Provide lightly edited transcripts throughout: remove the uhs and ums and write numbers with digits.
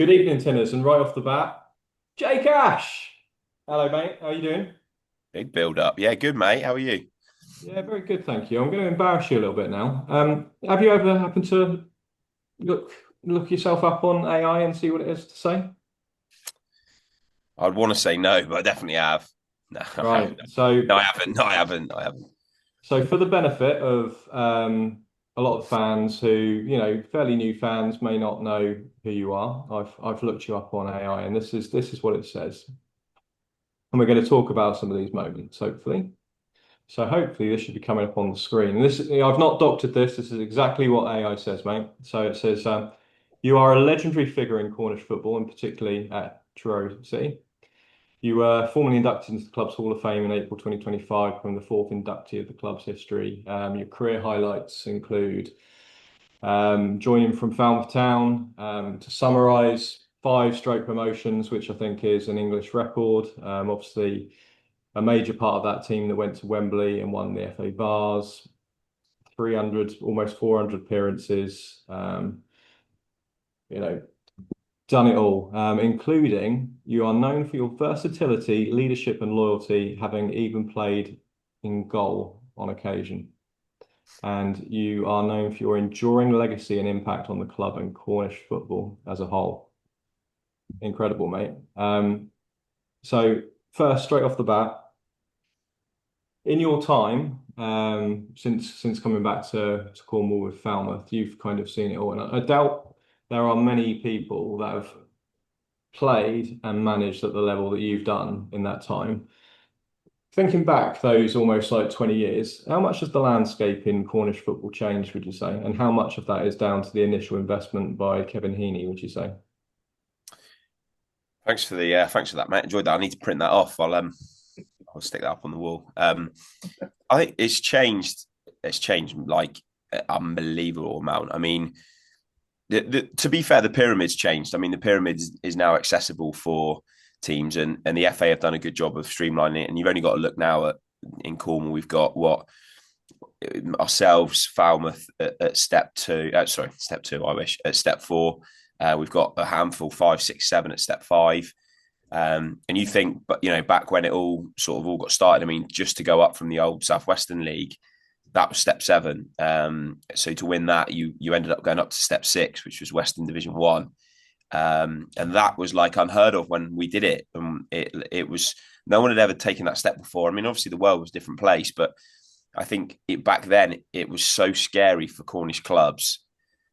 Good evening, Tinners, and right off the bat, Jake Ash. Hello, mate. How are you doing? Big build up. Yeah, good, mate. How are you? Yeah, very good, thank you. I'm going to embarrass you a little bit now. Have you ever happened to look yourself up on AI and see what it is to say? I'd want to say no, but I definitely have. No, I haven't. Right. So, No, I haven't. No, I haven't. I haven't. so for the benefit of a lot of fans who, fairly new fans may not know who you are, I've looked you up on AI, and this is what it says. And we're going to talk about some of these moments, hopefully. So hopefully this should be coming up on the screen. And I've not doctored this. This is exactly what AI says, mate. So it says, you are a legendary figure in Cornish football, and particularly at Truro City. You were formally inducted into the club's Hall of Fame in April 2025, becoming the fourth inductee of the club's history. Your career highlights include joining from Falmouth Town, to summarise, five stroke promotions, which I think is an English record. Obviously, a major part of that team that went to Wembley and won the FA Vase, 300, almost 400 appearances, you know, done it all, including you are known for your versatility, leadership, and loyalty, having even played in goal on occasion. And you are known for your enduring legacy and impact on the club and Cornish football as a whole. Incredible, mate. So, first, straight off the bat, in your time, since coming back to Cornwall with Falmouth, you've kind of seen it all, and I doubt there are many people that have played and managed at the level that you've done in that time. Thinking back those almost like 20 years, how much has the landscape in Cornish football changed, would you say? And how much of that is down to the initial investment by Kevin Heaney, would you say? Thanks for that, mate. Enjoyed that. I need to print that off. I'll stick that up on the wall. I think it's changed. It's changed like an unbelievable amount. I mean, to be fair, the pyramid's changed. I mean, the pyramid is now accessible for teams, and the FA have done a good job of streamlining it. And you've only got to look now at in Cornwall. We've got what ourselves, Falmouth at step two. Step two. I wish at step four. We've got a handful, five, six, seven at step five. And you think, but back when it all got started, I mean, just to go up from the old Southwestern League, that was step seven. So to win that, you ended up going up to step six, which was Western Division One. And that was like unheard of when we did it. It was no one had ever taken that step before. I mean, obviously the world was a different place, but I think back then it was so scary for Cornish clubs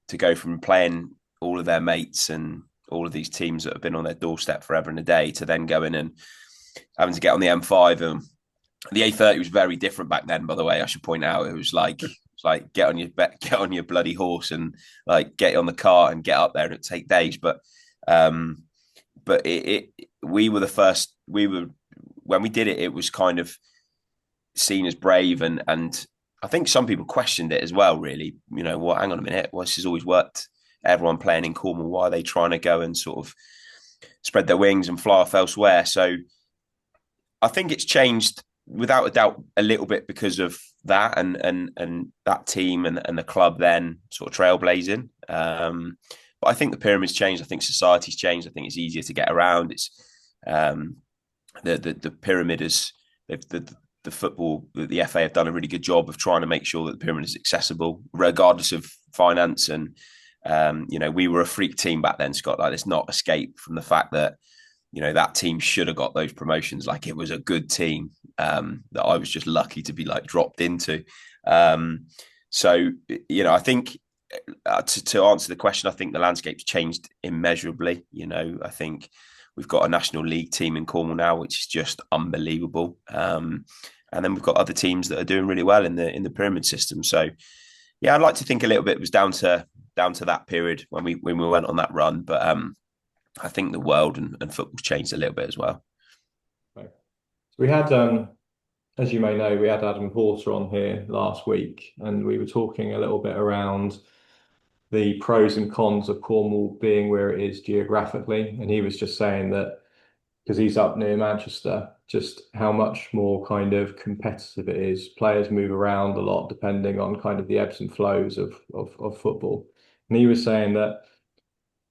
to go from playing all of their mates and all of these teams that have been on their doorstep forever and a day to then going and having to get on the M5. And the A30 was very different back then, by the way. I should point out it was like get on your bloody horse and like get on the car and get up there, and it'd take days. But we were the first. We were when we did it. It was kind of seen as brave, and I think some people questioned it as well. Really, well, hang on a minute. Well, this has always worked. Everyone playing in Cornwall. Why are they trying to go and sort of spread their wings and fly off elsewhere? So I think it's changed without a doubt a little bit because of that and that team and the club then sort of trailblazing. But I think the pyramid's changed. I think society's changed. I think it's easier to get around. It's the pyramid is the football, the FA have done a really good job of trying to make sure that the pyramid is accessible, regardless of finance. And we were a freak team back then, Scott. Like, it's not escape from the fact that that team should have got those promotions. Like, it was a good team that I was just lucky to be like dropped into. So I think to answer the question, I think the landscape's changed immeasurably. I think we've got a National League team in Cornwall now, which is just unbelievable. And then we've got other teams that are doing really well in the pyramid system. So yeah, I'd like to think a little bit was down to that period when we went on that run. But I think the world and football's changed a little bit as well. Right. We had, as you may know, we had Adam Porter on here last week, and we were talking a little bit around the pros and cons of Cornwall being where it is geographically. And he was just saying that because he's up near Manchester, just how much more kind of competitive it is. Players move around a lot depending on kind of the ebbs and flows of football. And he was saying that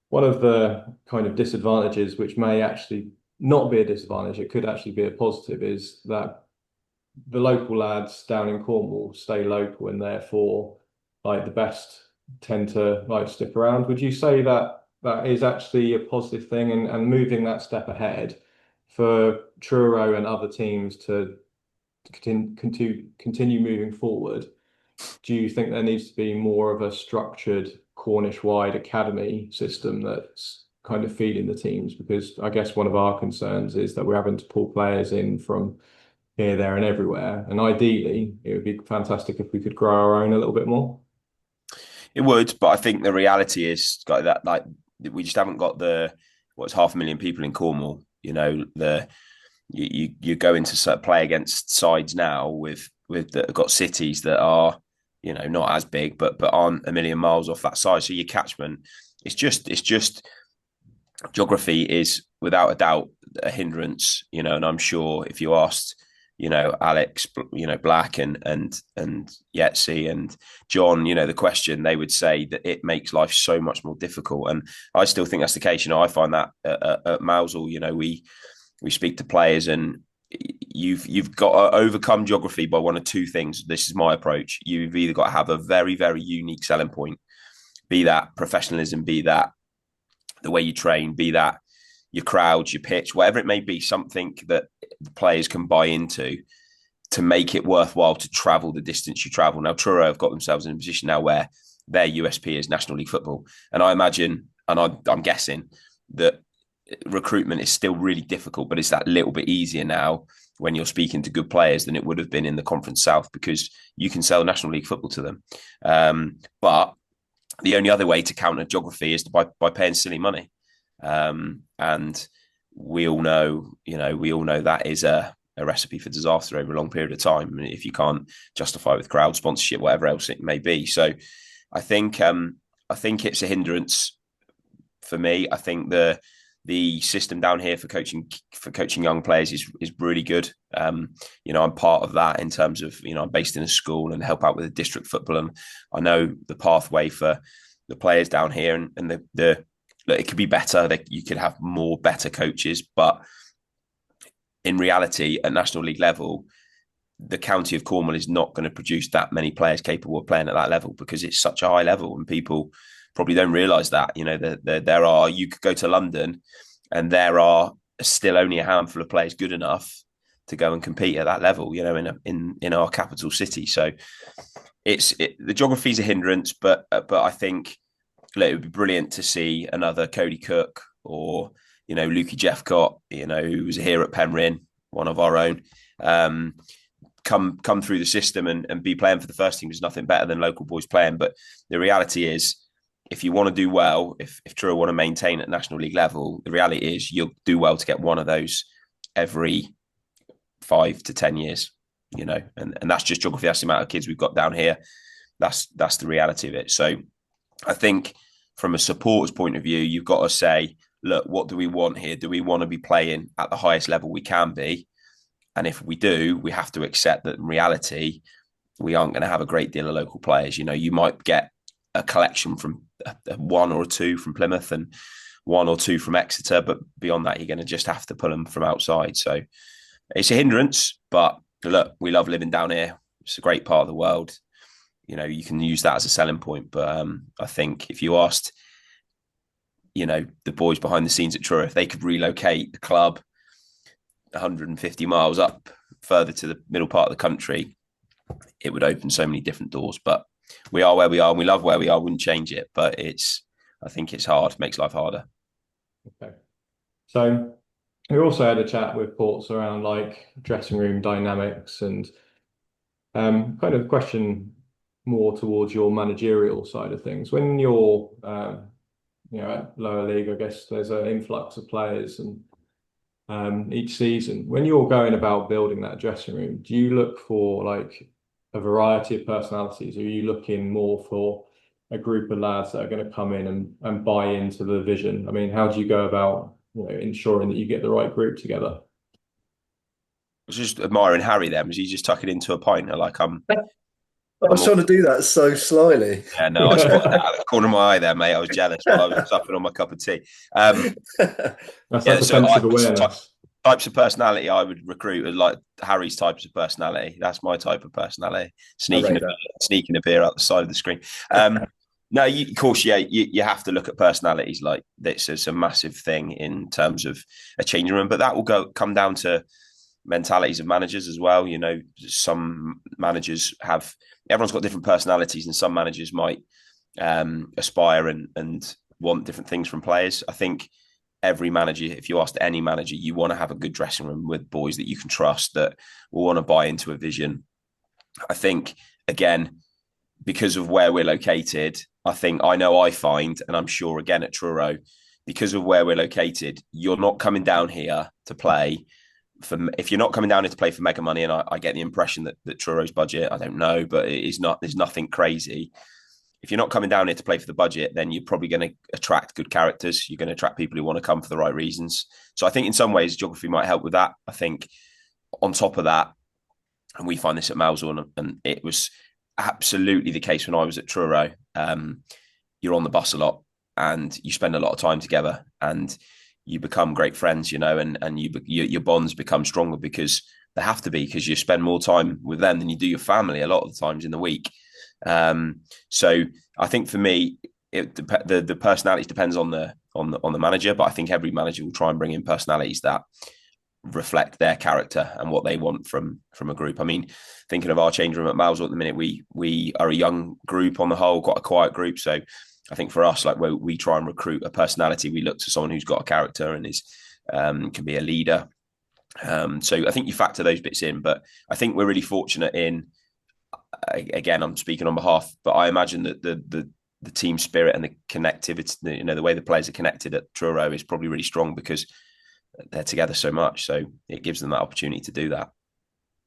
one of the kind of disadvantages, which may actually not be a disadvantage, it could actually be a positive, is that the local lads down in Cornwall stay local and therefore like the best tend to like stick around. Would you say that that is actually a positive thing and moving that step ahead for Truro and other teams to continue moving forward? Do you think there needs to be more of a structured Cornish-wide academy system that's kind of feeding the teams? Because I guess one of our concerns is that we're having to pull players in from here, there, and everywhere. And ideally, it would be fantastic if we could grow our own a little bit more. It would, but I think the reality is like we just haven't got the what's 500,000 people in Cornwall. You know, you go into play against sides now with that have got cities that are, you know, not as big, but aren't a million miles off that size. So your catchment, it's just geography is without a doubt a hindrance. You know, and I'm sure if you asked, you know, Alex, you know, Black and Yetzi and John, you know, the question, they would say that it makes life so much more difficult. And I still think that's the case. You know, I find that at Mousel, you know, we speak to players and you've got to overcome geography by one of two things. This is my approach. You've either got to have a very, very unique selling point, be that professionalism, be that the way you train, be that your crowds, your pitch, whatever it may be, something that the players can buy into to make it worthwhile to travel the distance you travel. Now, Truro have got themselves in a position now where their USP is National League football. And I imagine, and I'm guessing that recruitment is still really difficult, but it's that little bit easier now when you're speaking to good players than it would have been in the Conference South because you can sell National League football to them. But the only other way to counter geography is by paying silly money. And we all know, you know, that is a recipe for disaster over a long period of time if you can't justify with crowd sponsorship, whatever else it may be. So I think it's a hindrance for me. I think the system down here for coaching young players is really good. You know, I'm part of that in terms of, you know, I'm based in a school and help out with the district football, and I know the pathway for the players down here, and the look, it could be better. You could have more better coaches, but in reality, at National League level, the county of Cornwall is not going to produce that many players capable of playing at that level because it's such a high level, and people probably don't realise that. You know, there are, you could go to London, and there are still only a handful of players good enough to go and compete at that level. You know, in our capital city, so the geography is a hindrance, but I think it would be brilliant to see another Cody Cook or, you know, Lukey Jeffcott, you know, who was here at Penryn, one of our own, come through the system and be playing for the first team. There's nothing better than local boys playing. But the reality is, if you want to do well, if Truro want to maintain at National League level, the reality is you'll do well to get one of those every 5 to 10 years, you know, and that's just geography. That's the amount of kids we've got down here. That's the reality of it. So I think from a supporter's point of view, you've got to say, look, what do we want here? Do we want to be playing at the highest level we can be? And if we do, we have to accept that in reality, we aren't going to have a great deal of local players. You know, you might get a collection from one or two from Plymouth and one or two from Exeter, but beyond that, you're going to just have to pull them from outside. So it's a hindrance, but look, we love living down here. It's a great part of the world. You know, you can use that as a selling point. But I think if you asked, you know, the boys behind the scenes at Truro, if they could relocate the club 150 miles up further to the middle part of the country, it would open so many different doors. But we are where we are and we love where we are. Wouldn't change it. But I think it's hard, makes life harder. Okay. So we also had a chat with Ports around like dressing room dynamics and kind of question more towards your managerial side of things. When you're, you know, at lower league, I guess there's an influx of players and each season. When you're going about building that dressing room, do you look for like a variety of personalities? Or are you looking more for a group of lads that are going to come in and buy into the vision? I mean, how do you go about, you know, ensuring that you get the right group together? I was just admiring Harry then. Was he just tucking into a pint? Like I was trying to do that so slyly. Yeah, no, I spotted that out of the corner of my eye there, mate. I was jealous while I was sucking on my cup of tea. That's that Yeah, so defensive awareness. types of personality I would recruit are like Harry's types of personality. That's my type of personality. I rate that. Sneaking a beer out the side of the screen. No, of course, yeah, you have to look at personalities. Like this is a massive thing in terms of a changing room, but that will come down to mentalities of managers as well. You know, some managers have everyone's got different personalities, and some managers might aspire and want different things from players. I think every manager, if you asked any manager, you want to have a good dressing room with boys that you can trust that will want to buy into a vision. I think again, because of where we're located, I find, and I'm sure again at Truro, because of where we're located, you're not coming down here to play if you're not coming down here to play for mega money, and I get the impression that Truro's budget, I don't know, but it is not, there's nothing crazy. If you're not coming down here to play for the budget, then you're probably going to attract good characters. You're going to attract people who want to come for the right reasons. So I think in some ways, geography might help with that. I think on top of that, and we find this at Malzorn, and it was absolutely the case when I was at Truro. You're on the bus a lot and you spend a lot of time together and you become great friends, you know, and your bonds become stronger because they have to be, because you spend more time with them than you do your family a lot of the times in the week. So I think for me, the personalities depends on the manager, but I think every manager will try and bring in personalities that reflect their character and what they want from a group. I mean, thinking of our change room at Malzorn at the minute, we are a young group on the whole, quite a quiet group. So I think for us, like where we try and recruit a personality, we look to someone who's got a character and is can be a leader. So I think you factor those bits in, but I think we're really fortunate in. Again, I'm speaking on behalf, but I imagine that the team spirit and the connectivity, you know, the way the players are connected at Truro is probably really strong because they're together so much. So it gives them that opportunity to do that.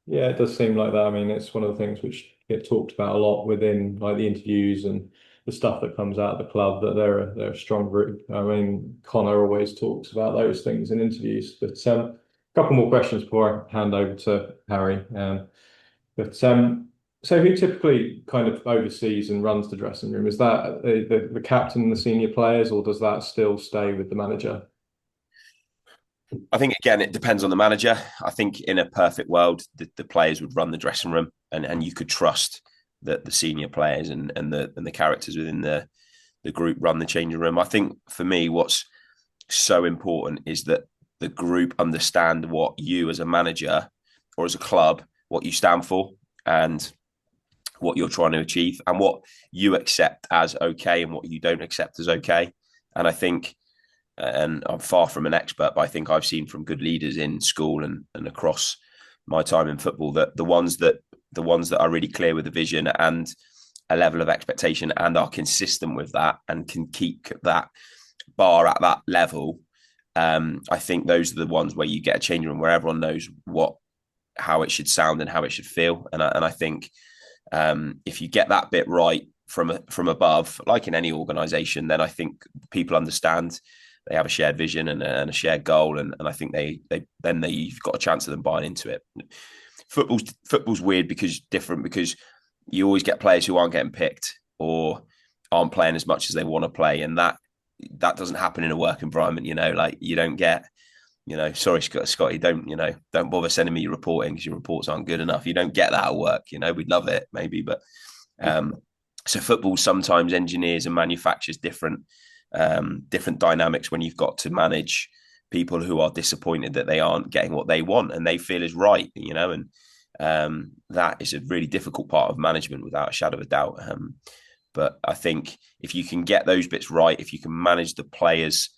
Yeah, it does seem like that. I mean, it's one of the things which get talked about a lot within like the interviews and the stuff that comes out of the club, that they're a strong group. I mean, Connor always talks about those things in interviews. But a couple more questions before I hand over to Harry. So who typically kind of oversees and runs the dressing room? Is that the captain and the senior players, or does that still stay with the manager? I think again, it depends on the manager. I think in a perfect world, the players would run the dressing room, and you could trust that the senior players and the characters within the group run the changing room. I think for me, what's so important is that the group understand what you as a manager or as a club, what you stand for and what you're trying to achieve and what you accept as okay and what you don't accept as okay. And I think, and I'm far from an expert, but I think I've seen from good leaders in school and across my time in football that the ones that are really clear with the vision and a level of expectation and are consistent with that and can keep that bar at that level. I think those are the ones where you get a change room where everyone knows how it should sound and how it should feel. And I think if you get that bit right from above, like in any organisation, then I think people understand they have a shared vision and a shared goal, and I think you've got a chance of them buying into it. Football's weird because you always get players who aren't getting picked or aren't playing as much as they want to play, and that doesn't happen in a work environment. You know, like you don't get, you know, sorry, Scotty, don't bother sending me your reporting because your reports aren't good enough. You don't get that at work. You know, we'd love it maybe, but so football sometimes engineers and manufactures different dynamics when you've got to manage people who are disappointed that they aren't getting what they want and they feel is right, you know, and that is a really difficult part of management without a shadow of a doubt. But I think if you can get those bits right, if you can manage the players,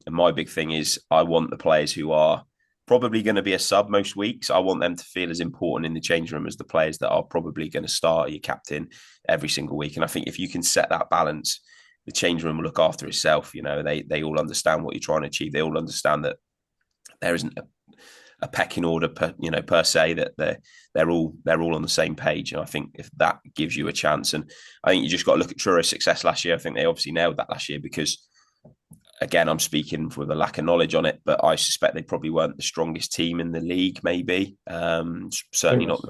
and my big thing is I want the players who are probably going to be a sub most weeks. I want them to feel as important in the change room as the players that are probably going to start your captain every single week. And I think if you can set that balance, the change room will look after itself. You know, they all understand what you're trying to achieve. They all understand that there isn't a pecking order per se, that they're all on the same page. And I think if that gives you a chance, and I think you just got to look at Truro's success last year. I think they obviously nailed that last year because, again, I'm speaking with a lack of knowledge on it, but I suspect they probably weren't the strongest team in the league. Maybe certainly not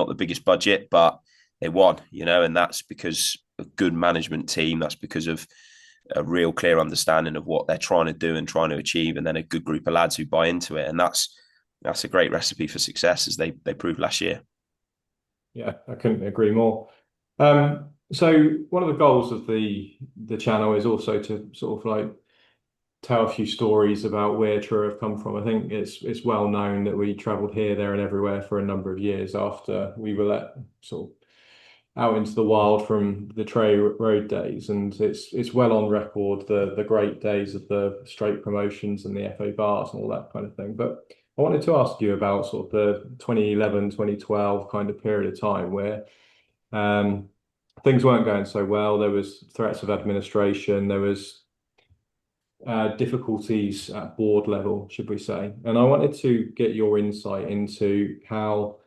the biggest budget, but they won, and that's because of good management team. That's because of a real clear understanding of what they're trying to do and trying to achieve, and then a good group of lads who buy into it. And that's a great recipe for success, as they proved last year. Yeah, I couldn't agree more. So one of the goals of the channel is also to sort of like tell a few stories about where Truro have come from. I think it's well known that we travelled here, there, and everywhere for a number of years after we were let sort of out into the wild from the Truro Road days, and it's well on record the great days of the straight promotions and the FA Vase and all that kind of thing. But I wanted to ask you about sort of the 2011, 2012 kind of period of time where things weren't going so well. There was threats of administration. There was difficulties at board level, should we say? And I wanted to get your insight into how,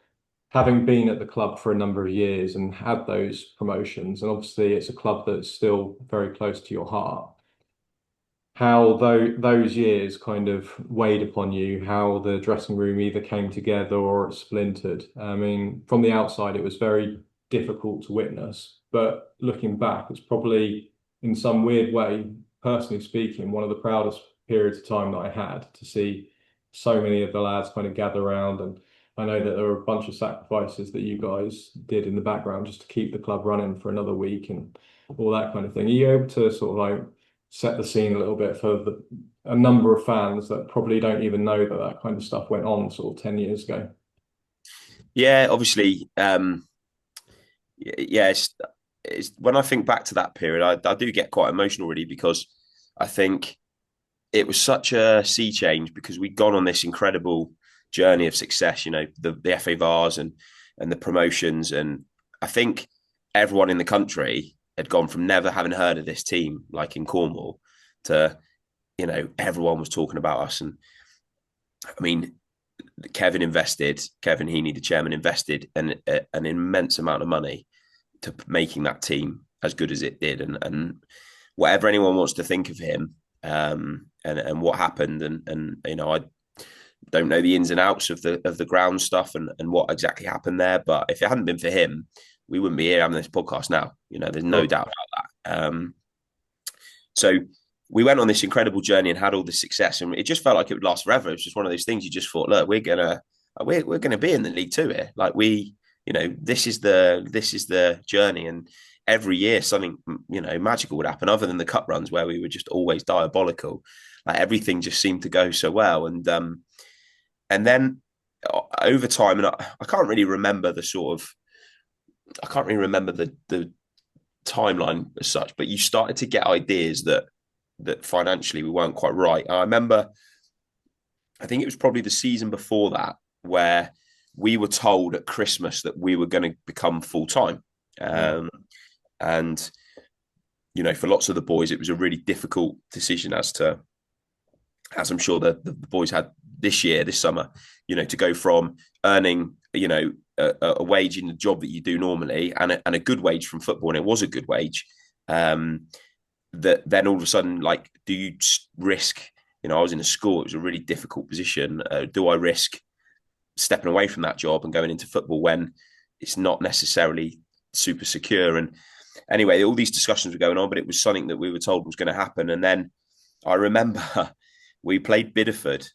having been at the club for a number of years and had those promotions, and obviously it's a club that's still very close to your heart, how those years kind of weighed upon you, how the dressing room either came together or it splintered. I mean, from the outside, it was very difficult to witness, but looking back, it's probably in some weird way, personally speaking, one of the proudest periods of time that I had to see so many of the lads kind of gather around. And I know that there were a bunch of sacrifices that you guys did in the background just to keep the club running for another week and all that kind of thing. Are you able to sort of like set the scene a little bit for a number of fans that probably don't even know that kind of stuff went on sort of 10 years ago? Yeah, obviously. Yeah, it's when I think back to that period, I do get quite emotional, really, because I think it was such a sea change, because we'd gone on this incredible journey of success, the FA Vase and the promotions. And I think everyone in the country had gone from never having heard of this team, like in Cornwall, to, everyone was talking about us. And I mean, Kevin Heaney, the chairman, invested an immense amount of money to making that team as good as it did. And whatever anyone wants to think of him, and what happened, and I don't know the ins and outs of the ground stuff and what exactly happened there. But if it hadn't been for him, we wouldn't be here having this podcast now. There's no doubt about that. So we went on this incredible journey and had all this success, and it just felt like it would last forever. It was just one of those things you just thought, look, we're gonna be in the League Two here. Like this is the journey, and every year something magical would happen. Other than the cup runs where we were just always diabolical, like everything just seemed to go so well. And then over time, and I can't really remember the timeline as such, but you started to get ideas that financially we weren't quite right. And I remember, I think it was probably the season before that, where we were told at Christmas that we were going to become full-time. And, for lots of the boys, it was a really difficult decision as I'm sure the boys had this summer, to go from earning, a wage in the job that you do normally and a good wage from football. And it was a good wage. That then all of a sudden, like, do you risk, I was in a school, it was a really difficult position. Do I risk stepping away from that job and going into football when it's not necessarily super secure? And anyway, all these discussions were going on, but it was something that we were told was going to happen. And then I remember we played Bideford,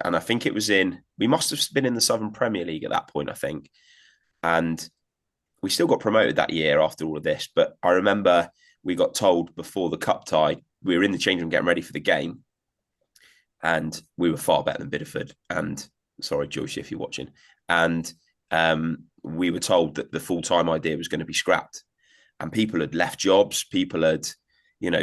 and I think we must have been in the Southern Premier League at that point, I think. And we still got promoted that year after all of this. But I remember we got told before the cup tie, we were in the change room getting ready for the game, and we were far better than Bideford. And sorry, Joyce, if you're watching. And we were told that the full-time idea was going to be scrapped. And people had left jobs. People had,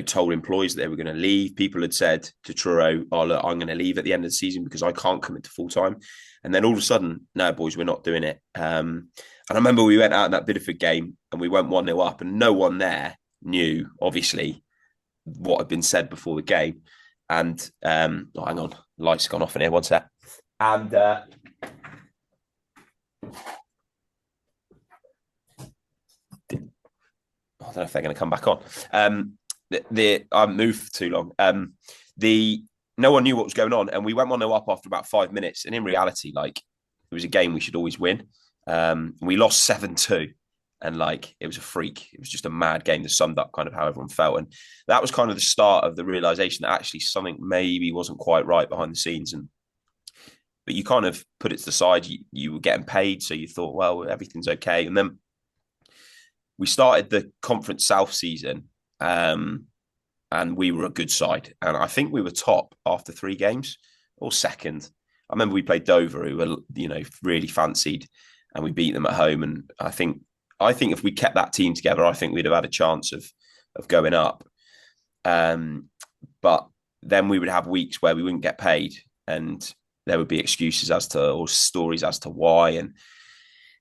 told employees that they were going to leave. People had said to Truro, oh, look, I'm going to leave at the end of the season because I can't commit to full-time. And then all of a sudden, no, boys, we're not doing it. And I remember we went out in that Bideford game and we went 1-0 up, and no one there knew, obviously, what had been said before the game. And hang on, light's gone off in here, one sec. And I don't know if they're going to come back on. I moved for too long. No one knew what was going on, and we went 1-0 up after about 5 minutes. And in reality, like, it was a game we should always win. We lost 7-2. And like, it was a freak. It was just a mad game that summed up kind of how everyone felt. And that was kind of the start of the realization that actually something maybe wasn't quite right behind the scenes. But you kind of put it to the side. You were getting paid, so you thought, well, everything's okay. And then we started the Conference South season, and we were a good side. And I think we were top after 3 games, or second. I remember we played Dover, who were, really fancied, and we beat them at home. And I think if we kept that team together, I think we'd have had a chance of going up. But then we would have weeks where we wouldn't get paid, and there would be excuses or stories as to why. And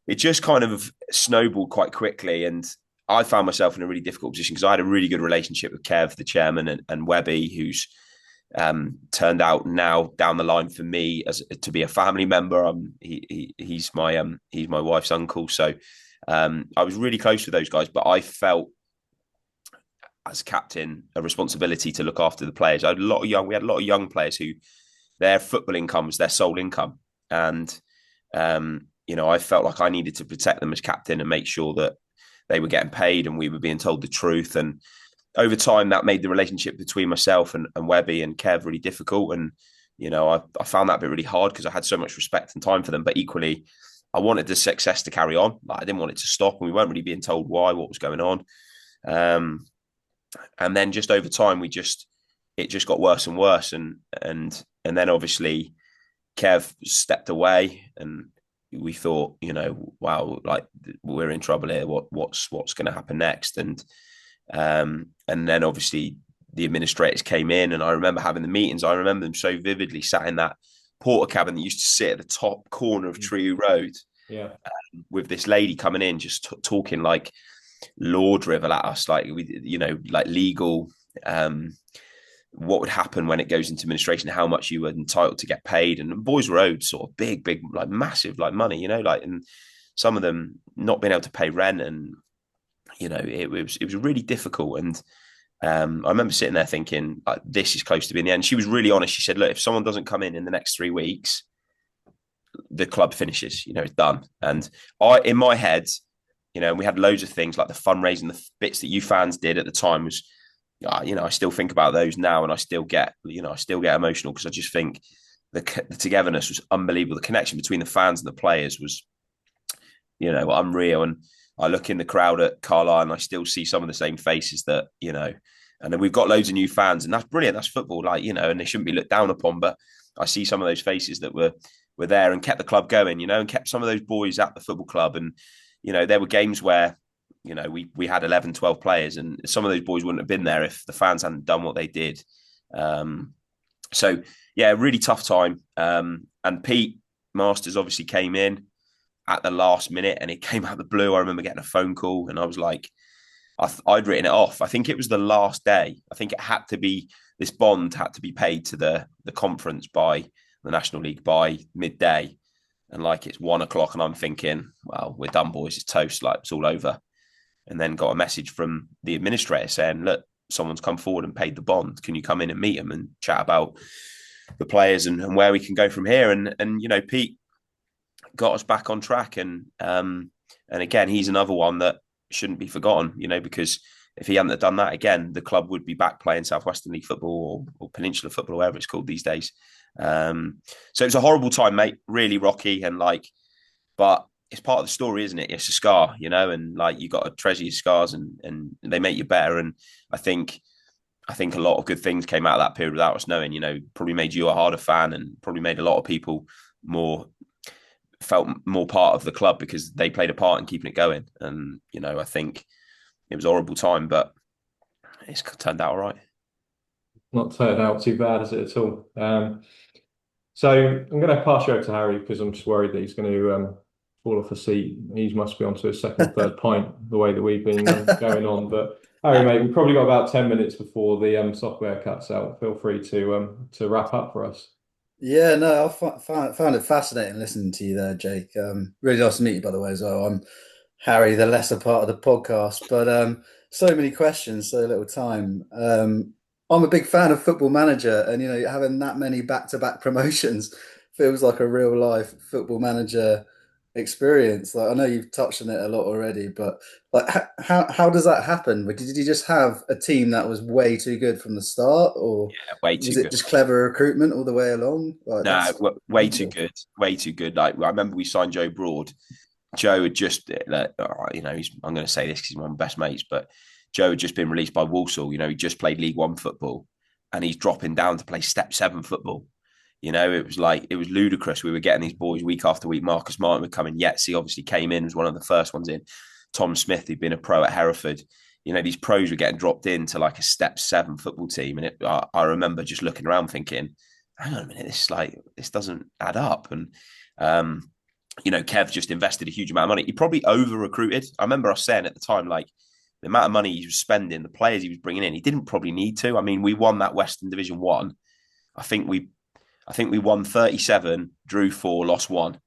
it just kind of snowballed quite quickly. And I found myself in a really difficult position because I had a really good relationship with Kev, the chairman, and Webby, who's turned out now down the line for me to be a family member. He's my wife's uncle. So I was really close with those guys, but I felt as captain a responsibility to look after the players. We had a lot of young players who their football income was their sole income. And, I felt like I needed to protect them as captain and make sure that they were getting paid and we were being told the truth. And over time, that made the relationship between myself and Webby and Kev really difficult. And, I found that bit really hard because I had so much respect and time for them. But equally, I wanted the success to carry on. Like, I didn't want it to stop. And we weren't really being told what was going on. And then just over time, it just got worse and worse. And then obviously Kev stepped away and we thought, wow, like we're in trouble here. What's going to happen next? And then obviously the administrators came in, and I remember having the meetings. I remember them so vividly, sat in that porter cabin that used to sit at the top corner of Truro Road. Yeah. With this lady coming in, just talking like law drivel at us, like like legal, what would happen when it goes into administration, how much you were entitled to get paid. And boys were owed sort of big, like massive, like money, and some of them not being able to pay rent. And, it was really difficult. And I remember sitting there thinking, like, this is close to being the end. She was really honest. She said, look, if someone doesn't come in the next 3 weeks, the club finishes, it's done. And in my head, we had loads of things like the fundraising, the bits that you fans did at the time was, I still think about those now, and I still get emotional because I just think the togetherness was unbelievable. The connection between the fans and the players was, unreal. And I look in the crowd at Carlisle and I still see some of the same faces that, and then we've got loads of new fans, and that's brilliant. That's football, and they shouldn't be looked down upon. But I see some of those faces that were there and kept the club going, and kept some of those boys at the football club. And, there were games where, we had 11, 12 players, and some of those boys wouldn't have been there if the fans hadn't done what they did. So, yeah, really tough time. And Pete Masters obviously came in at the last minute, and it came out of the blue. I remember getting a phone call, and I was like, I'd written it off. I think it was the last day. I think this bond had to be paid to the conference by the National League by midday. And like, it's 1 o'clock, and I'm thinking, well, we're done, boys. It's toast. Like, it's all over. And then got a message from the administrator saying, look, someone's come forward and paid the bond. Can you come in and meet them and chat about the players and where we can go from here? And Pete got us back on track. And again, he's another one that shouldn't be forgotten, because if he hadn't done that again, the club would be back playing Southwestern League football or Peninsular football, whatever it's called these days. So it was a horrible time, mate, really rocky. And but it's part of the story, isn't it? It's a scar, and like, you got to treasure your scars and they make you better. And I think a lot of good things came out of that period without us knowing, probably made you a harder fan and probably made a lot of people felt more part of the club because they played a part in keeping it going. And, I think it was a horrible time, but it's turned out all right. Not turned out too bad, is it at all? So I'm going to pass you over to Harry because I'm just worried that he's going to fall off a seat. He must be onto his second or third pint the way that we've been going on. But Harry, mate, we've probably got about 10 minutes before the software cuts out. Feel free to wrap up for us. Yeah, no, found it fascinating listening to you there, Jake. Really nice to meet you, by the way, as well. I'm Harry, the lesser part of the podcast, but so many questions, so little time. I'm a big fan of Football Manager, and having that many back-to-back promotions feels like a real life Football Manager experience. Like I know you've touched on it a lot already, but like how does that happen? Did you just have a team that was way too good from the start, or Yeah, way too was it good. just clever recruitment all the way along? Like No, that's way too good. Way too good. Like I remember we signed Joe Broad. Joe had just, I'm going to say this because he's one of my best mates, but Joe had just been released by Walsall. He just played League One football, and he's dropping down to play Step 7 football. It was ludicrous. We were getting these boys week after week. Marcus Martin would come in. Yetzi obviously came in, was one of the first ones in. Tom Smith, who'd been a pro at Hereford. These pros were getting dropped into like a Step 7 football team. And I remember just looking around thinking, hang on a minute, this doesn't add up. And, Kev just invested a huge amount of money. He probably over recruited. I remember us saying at the time, like, the amount of money he was spending, the players he was bringing in, he didn't probably need to. I mean, we won that Western Division 1. I think we won 37, drew 4, lost 1.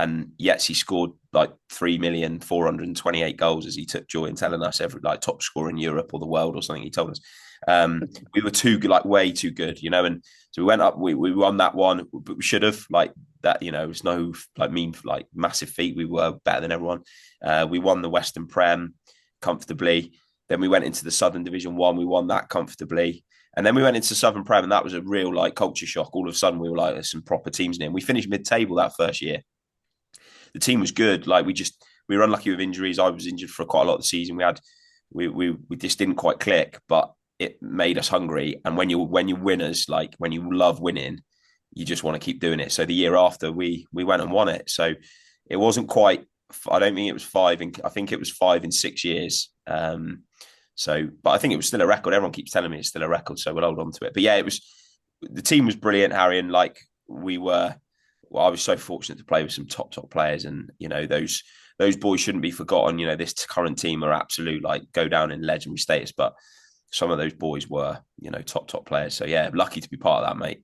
And yet he scored like 3,428,000 goals as he took joy in telling us every like top scorer in Europe or the world or something. He told us we were too good, like way too good, and so we went up, we won that one, but we should have like that, it was no like massive feat. We were better than everyone. We won the Western Prem comfortably. Then we went into the Southern Division 1. We won that comfortably. And then we went into Southern Prem, and that was a real like culture shock. All of a sudden, we were like, there's some proper teams in it. And we finished mid-table that first year. The team was good. Like we were unlucky with injuries. I was injured for quite a lot of the season. We just didn't quite click, but it made us hungry. And when you're winners, like when you love winning, you just want to keep doing it. So the year after, we went and won it. So it wasn't quite. I don't think it was 5. I think it was 5 in 6 years. But I think it was still a record. Everyone keeps telling me it's still a record, so we'll hold on to it. But yeah, the team was brilliant, Harry, and like I was so fortunate to play with some top players, and those boys shouldn't be forgotten. This current team are absolute like go down in legendary status, but some of those boys were top players. So yeah, lucky to be part of that, mate.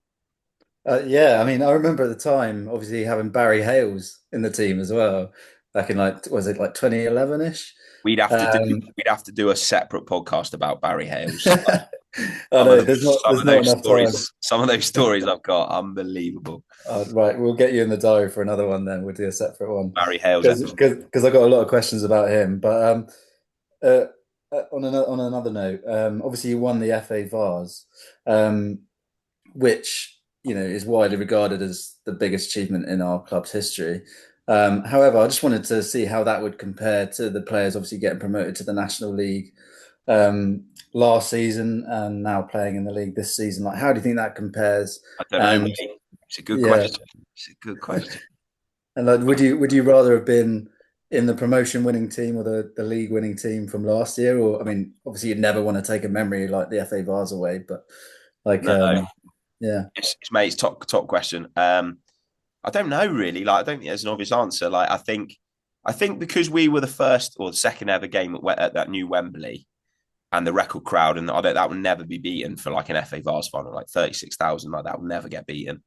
Yeah, I mean, I remember at the time, obviously having Barry Hales in the team as well, back in like was it like 2011 ish? We'd have to do a separate podcast about Barry Hales. I know there's not enough time. Some of those stories I've got, unbelievable. Right, we'll get you in the diary for another one then. We'll do a separate one Barry Hales because I got a lot of questions about him. But uh, on another note, obviously you won the FA Vase, which is widely regarded as the biggest achievement in our club's history. However, I just wanted to see how that would compare to the players obviously getting promoted to the National League last season and now playing in the league this season. Like, how do you think that compares? I don't know, mate. It's a good question. It's a good question. And like, would you rather have been in the promotion winning team or the league winning team from last year? Or I mean, obviously you'd never want to take a memory like the FA Vase away, but like no. Yeah. It's mate's top question. I don't know really. Like I don't think there's an obvious answer. Like I think because we were the first or the second ever game at that new Wembley and the record crowd, and that will never be beaten for like an FA Vase final, like 36,000, like that will never get beaten.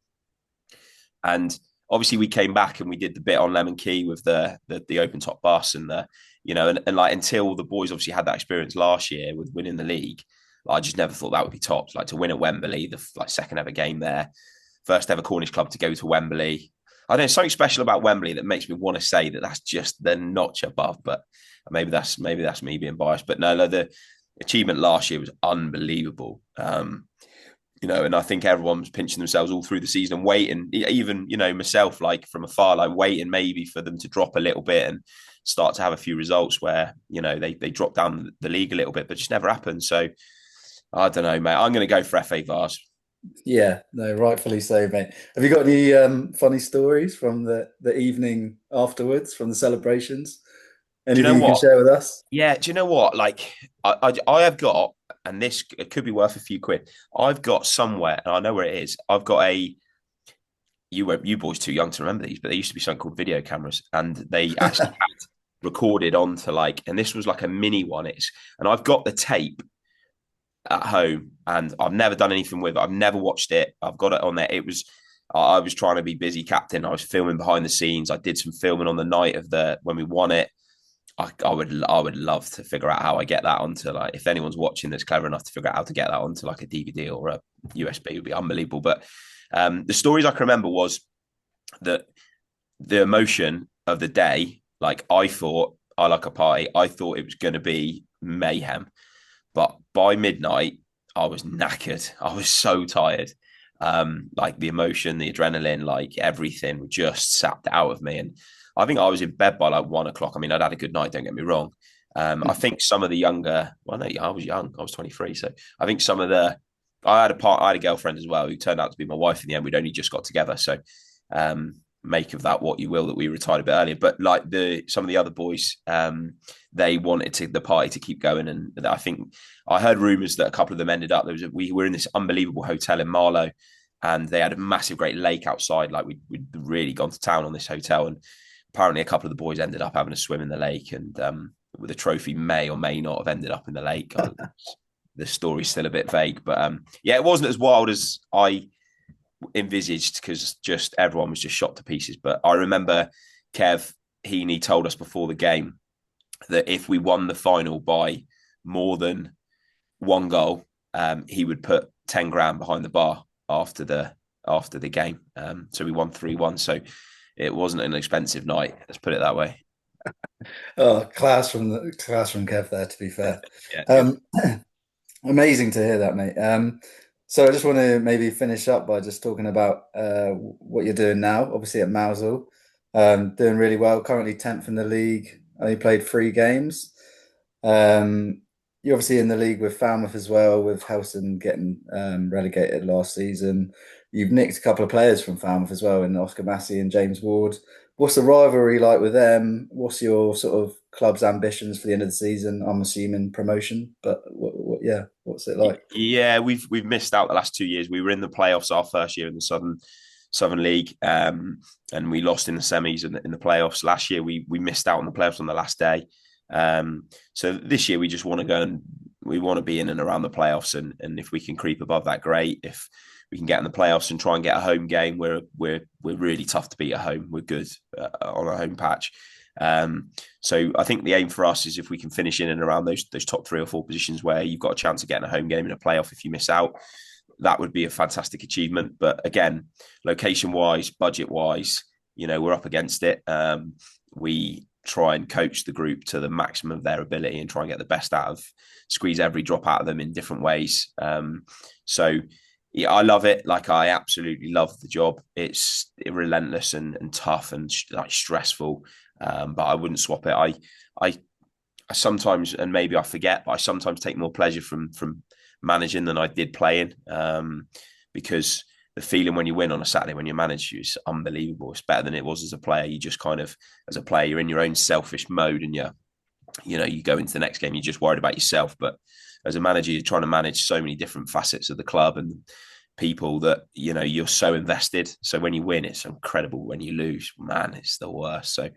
And obviously we came back and we did the bit on Lemon Key with the open top bus and and like until the boys obviously had that experience last year with winning the league, I just never thought that would be tops. Like to win at Wembley, the like second ever game there, first ever Cornish club to go to Wembley. I don't know, something special about Wembley that makes me want to say that that's just the notch above. But maybe that's me being biased. But no, the achievement last year was unbelievable. And I think everyone was pinching themselves all through the season, waiting, even, myself, like from afar, like waiting maybe for them to drop a little bit and start to have a few results where, they drop down the league a little bit, but just never happened. So I don't know, mate. I'm going to go for FA Vase. Yeah, no, rightfully so, mate. Have you got any funny stories from the evening afterwards, from the celebrations? Anything you can share with us? Yeah, do you know what? Like, I have got, and this it could be worth a few quid. I've got somewhere, and I know where it is. I've got you boys too young to remember these, but there used to be something called video cameras, and they actually had recorded onto and this was like a mini one. And I've got the tape at home, and I've never done anything with it. I've never watched it. I've got it on there. I was trying to be busy captain. I was filming behind the scenes. I did some filming on the night of when we won it. I would love to figure out how I get that onto if anyone's watching that's clever enough to figure out how to get that onto a DVD or a USB would be unbelievable. But the stories I can remember was that the emotion of the day, like I thought, I like a party. I thought it was going to be mayhem, but by midnight, I was knackered. I was so tired. Like the emotion, the adrenaline, like everything just sapped out of me. And I think I was in bed by like 1 o'clock. I mean, I'd had a good night, don't get me wrong. I think some of the younger, well, no, I was young. I was 23. So I think some of the, I had a girlfriend as well who turned out to be my wife in the end. We'd only just got together. So make of that what you will, that we retired a bit earlier. But like some of the other boys, they wanted the party to keep going. And I think I heard rumours that a couple of them ended up, we were in this unbelievable hotel in Marlow, and they had a massive great lake outside. Like we'd really gone to town on this hotel, and apparently a couple of the boys ended up having a swim in the lake, and the trophy may or may not have ended up in the lake. The story's still a bit vague, but yeah, it wasn't as wild as I envisaged, because just everyone was just shot to pieces. But I remember Kev Heaney told us before the game that if we won the final by more than one goal, he would put 10 grand behind the bar after the game. So we won 3-1. So it wasn't an expensive night. Let's put it that way. Oh, class from Kev there, to be fair. Yeah. Amazing to hear that, mate. So I just want to maybe finish up by just talking about what you're doing now, obviously at Mousehole. Doing really well, currently 10th in the league, only played 3 games. You're obviously in the league with Falmouth as well, with Helston getting relegated last season. You've nicked a couple of players from Falmouth as well, in Oscar Massey and James Ward. What's the rivalry like with them? What's your sort of club's ambitions for the end of the season? I'm assuming promotion, but what's it like? Yeah, we've missed out the last 2 years. We were in the playoffs our first year in the Southern League, and we lost in the semis and in the playoffs. Last year we missed out on the playoffs on the last day. So this year we just want to go, and we want to be in and around the playoffs, and if we can creep above that, great. If we can get in the playoffs and try and get a home game, we're really tough to beat at home. We're good on a home patch. So I think the aim for us is if we can finish in and around those top 3 or 4 positions where you've got a chance of getting a home game in a playoff. If you miss out, that would be a fantastic achievement. But again, location wise, budget wise, we're up against it. We try and coach the group to the maximum of their ability and try and get the best squeeze every drop out of them in different ways. So yeah, I love it. Like, I absolutely love the job. It's relentless and tough and like stressful. But I wouldn't swap it. I sometimes, and maybe I forget, but I sometimes take more pleasure from managing than I did playing. Because the feeling when you win on a Saturday when you manage is unbelievable. It's better than it was as a player. You just kind of, as a player, you're in your own selfish mode, and you go into the next game, you're just worried about yourself. But as a manager, you're trying to manage so many different facets of the club and people that, you're so invested. So when you win, it's incredible. When you lose, man, it's the worst. So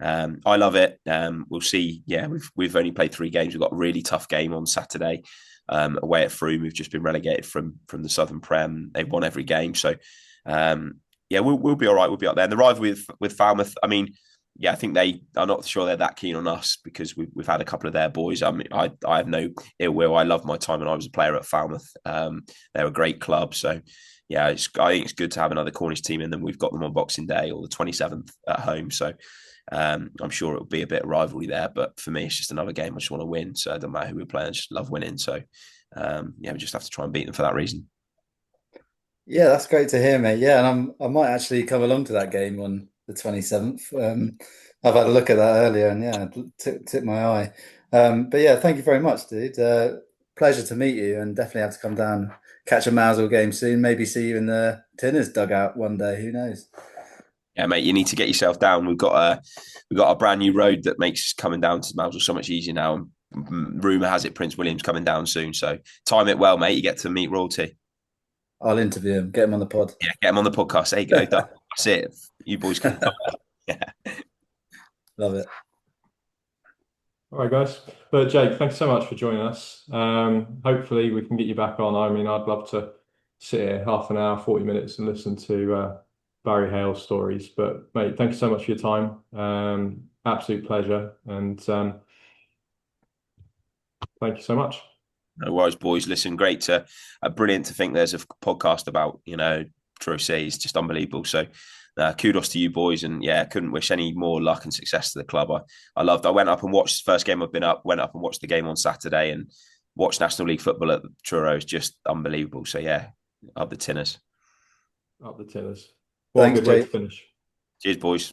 I love it. We'll see. Yeah, we've only played 3 games. We've got a really tough game on Saturday away at Frome. We've just been relegated from the Southern Prem. They've won every game. So yeah, we'll be all right. We'll be up there. And the rivalry with Falmouth, I mean, yeah, I think they are not sure they're that keen on us because we've had a couple of their boys. I mean, I have no ill will. I love my time when I was a player at Falmouth. They're a great club. So yeah, I think it's good to have another Cornish team, and then we've got them on Boxing Day or the 27th at home. So I'm sure it'll be a bit of rivalry there. But for me, it's just another game. I just want to win. So it doesn't matter who we're playing. I just love winning. So yeah, we just have to try and beat them for that reason. Yeah, that's great to hear, mate. Yeah, and I might actually come along to that game on the 27th. I've had a look at that earlier, and yeah, tip my eye. But yeah, thank you very much, dude. Pleasure to meet you, and definitely have to come down, catch a Mousehole game soon. Maybe see you in the Tinners dugout one day. Who knows? Yeah, mate, you need to get yourself down. We've got a brand new road that makes coming down to Mousehole so much easier now. And rumour has it Prince William's coming down soon. So time it well, mate. You get to meet royalty. I'll interview him, get him on the pod. Yeah, get him on the podcast. There you go. That's it. You boys can. Yeah. Love it. All right, guys. But Jake, thanks so much for joining us. Hopefully we can get you back on. I mean, I'd love to sit here half an hour, 40 minutes and listen to Barry Hale's stories. But mate, thank you so much for your time. Absolute pleasure. And thank you so much. No worries, boys. Listen, brilliant to think there's a podcast about, Truro City. It's just unbelievable. So kudos to you boys, and yeah, couldn't wish any more luck and success to the club. I loved. I went up and watched the first game I've been up. Went up and watched the game on Saturday, and watched National League football at Truro is just unbelievable. So yeah, up the Tinners. Up the Tinners. What a Thanks, good way to Jake. Cheers, boys.